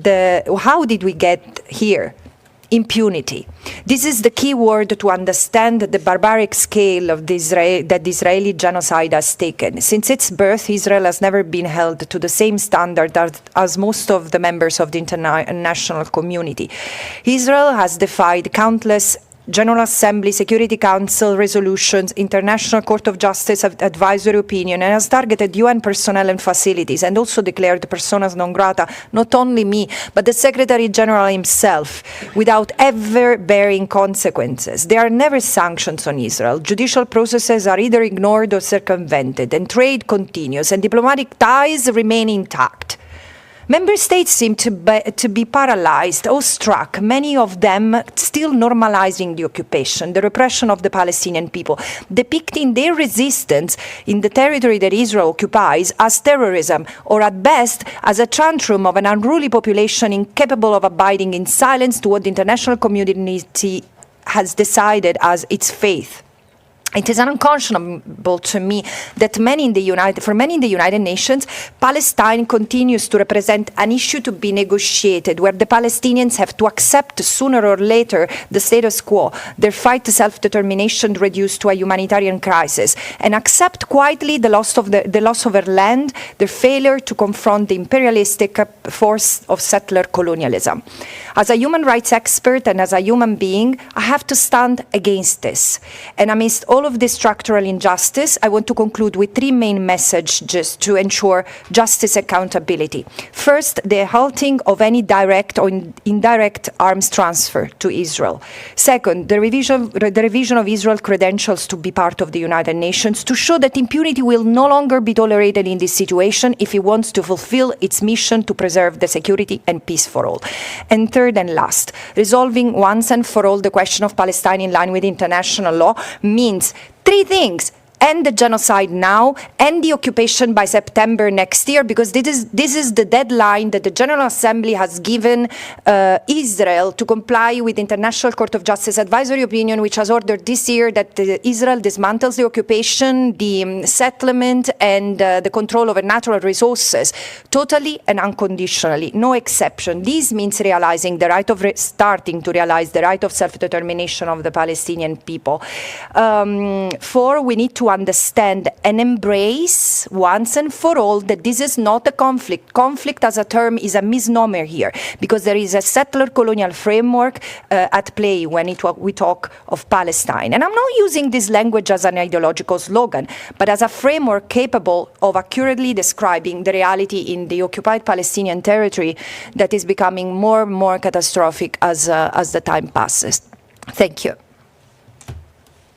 how did we get here? Impunity. This is the key word to understand the barbaric scale of that the Israeli genocide has taken. Since its birth, Israel has never been held to the same standard as most of the members of the international community. Israel has defied countless General Assembly, Security Council resolutions, International Court of Justice advisory opinion, and has targeted UN personnel and facilities, and also declared personas non grata, not only me, but the Secretary General himself, without ever bearing consequences. There are never sanctions on Israel. Judicial processes are either ignored or circumvented, and trade continues, and diplomatic ties remain intact. Member states seem to be paralyzed, awestruck, many of them still normalizing the occupation, the repression of the Palestinian people, depicting their resistance in the territory that Israel occupies as terrorism, or at best as a tantrum of an unruly population incapable of abiding in silence to what the international community has decided as its fate. It is unconscionable to me that for many in the United Nations, Palestine continues to represent an issue to be negotiated, where the Palestinians have to accept sooner or later the status quo, their fight to self-determination reduced to a humanitarian crisis, and accept quietly the loss of their land, their failure to confront the imperialistic force of settler colonialism. As a human rights expert and as a human being, I have to stand against this. And amidst all of this structural injustice, I want to conclude with three main messages to ensure justice accountability. First, the halting of any direct or indirect arms transfer to Israel. Second, the revision of Israel credentials to be part of the United Nations to show that impunity will no longer be tolerated in this situation if it wants to fulfill its mission to preserve the security and peace for all. And third and last, resolving once and for all the question of Palestine in line with international law means three things: end the genocide now, end the occupation by September next year, because this is the deadline that the General Assembly has given Israel to comply with the International Court of Justice advisory opinion, which has ordered this year that Israel dismantles the occupation, the settlement, and the control over natural resources, totally and unconditionally, no exception. This means realizing the right of starting to realize the right of self-determination of the Palestinian people. Four, we need to understand and embrace once and for all that this is not a conflict. Conflict as a term is a misnomer here, because there is a settler colonial framework at play when we talk of Palestine. And I'm not using this language as an ideological slogan, but as a framework capable of accurately describing the reality in the occupied Palestinian territory that is becoming more and more catastrophic as the time passes. Thank you.